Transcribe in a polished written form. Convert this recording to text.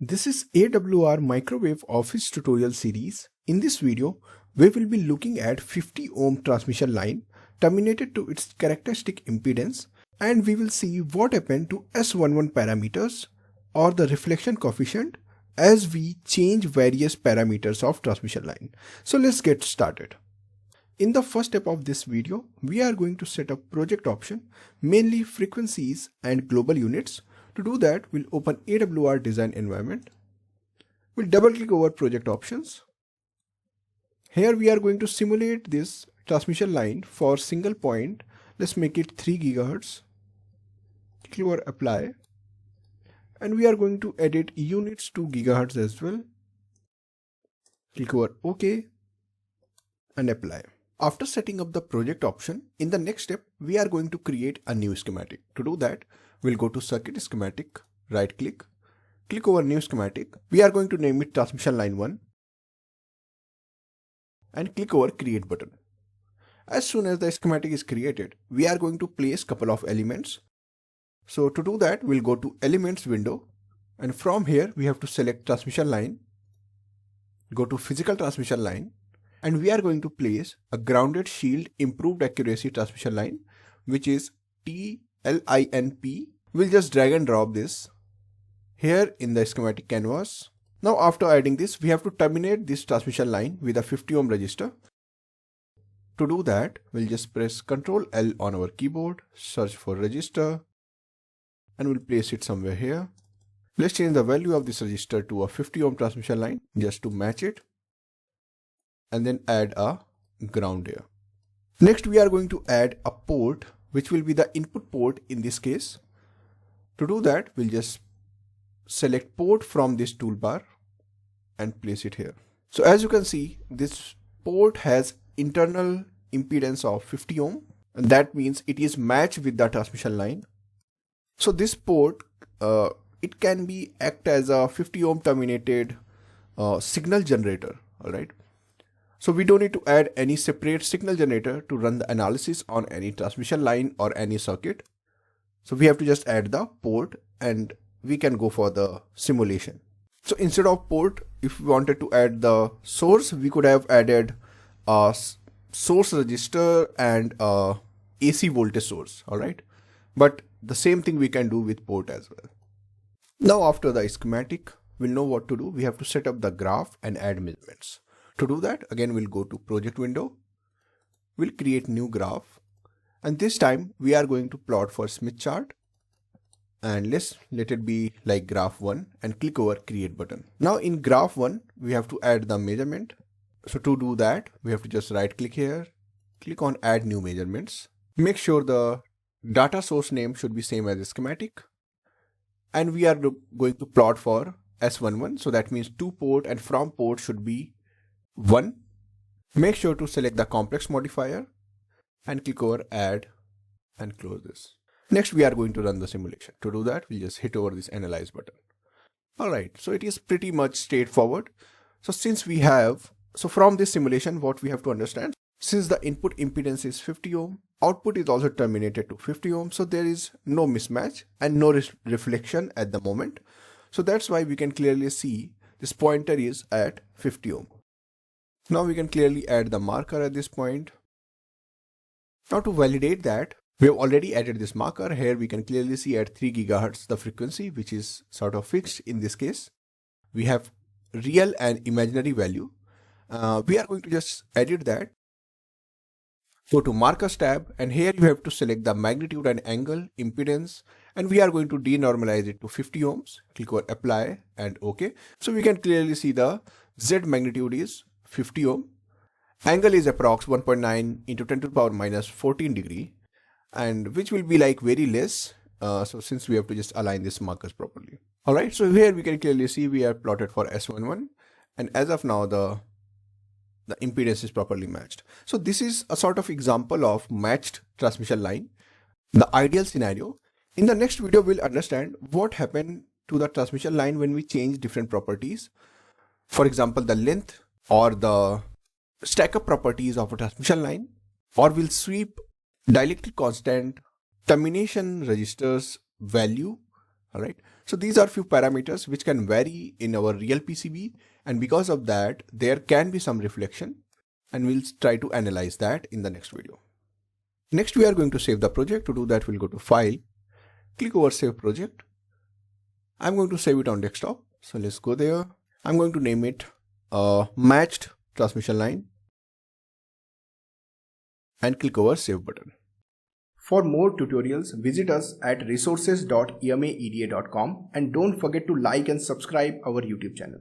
This is AWR Microwave Office tutorial series. In this video, we will be looking at 50 ohm transmission line terminated to its characteristic impedance, and we will see what happened to S11 parameters or the reflection coefficient as we change various parameters of transmission line. So let's get started. In the first step of this video, we are going to set up project option, mainly frequencies and global units. To do that, we'll open AWR design environment. We'll double click over project options. Here we are going to simulate this transmission line for single point. Let's make it 3 GHz. Click over apply. And we are going to edit units to GHz as well. Click over OK and apply. After setting up the project option, in the next step, we are going to create a new schematic. To do that, we'll go to circuit schematic, right click, click over new schematic. We are going to name it transmission line 1 and click over create button. As soon as the schematic is created, we are going to place couple of elements. So to do that, we'll go to elements window, and from here we have to select transmission line, go to physical transmission line, and we are going to place a grounded shield improved accuracy transmission line, which is TLINP. We'll just drag and drop this here in the schematic canvas. Now after adding this, we have to terminate this transmission line with a 50 ohm resistor. To do that, we'll just press Ctrl L on our keyboard, search for resistor, and we'll place it somewhere here. Let's change the value of this resistor to a 50 ohm transmission line just to match it, and then add a ground here. Next, we are going to add a port, which will be the input port in this case. To do that, we'll just select port from this toolbar and place it here. So as you can see, this port has internal impedance of 50 ohm, and that means it is matched with the transmission line. So this port, it can be act as a 50 ohm terminated signal generator. All right. So we don't need to add any separate signal generator to run the analysis on any transmission line or any circuit. So we have to just add the port and we can go for the simulation. So instead of port, if we wanted to add the source, we could have added a source resistor and a AC voltage source. All right. But the same thing we can do with port as well. Now after the schematic, we'll know what to do. We have to set up the graph and add measurements. To do that, again, we'll go to project window. We'll create new graph. And this time we are going to plot for Smith chart. And let it be like graph 1 and click over create button. Now in graph 1, we have to add the measurement. So to do that, we have to just right click here, click on add new measurements. Make sure the data source name should be same as the schematic. And we are going to plot for S11. So that means 2 port and from port should be 1. Make sure to select the complex modifier and click over add and close this. Next, we are going to run the simulation. To do that, we'll just hit over this analyze button. Alright, so it is pretty much straightforward. So from this simulation, what we have to understand, since the input impedance is 50 ohm, output is also terminated to 50 ohm. So there is no mismatch and no reflection at the moment. So that's why we can clearly see this pointer is at 50 ohm. Now we can clearly add the marker at this point. Now to validate that, we have already added this marker. Here we can clearly see at 3 GHz the frequency, which is sort of fixed in this case. We have real and imaginary value. We are going to just edit that. Go to markers tab, and here you have to select the magnitude and angle, impedance, and we are going to denormalize it to 50 ohms. Click over apply and OK. So we can clearly see the Z magnitude is 50 ohm. Angle is approx 1.9 into 10 to the power minus 14 degree, and which will be like very less. So since we have to just align these markers properly. All right. So here we can clearly see we are plotted for S11, and as of now the impedance is properly matched. So this is a sort of example of matched transmission line, the ideal scenario. In the next video, we'll understand what happened to the transmission line when we change different properties. For example, the length or the stack-up properties of a transmission line, or we'll sweep dielectric constant, termination resistors value. All right. So these are few parameters which can vary in our real PCB, and because of that there can be some reflection, and we'll try to analyze that in the next video. Next we are going to save the project. To do that we'll go to File, click over Save Project. I'm going to save it on desktop. So let's go there. I'm going to name it Matched Transmission Line and click over Save button. For more tutorials, visit us at resources.emaeda.com and don't forget to like and subscribe our YouTube channel.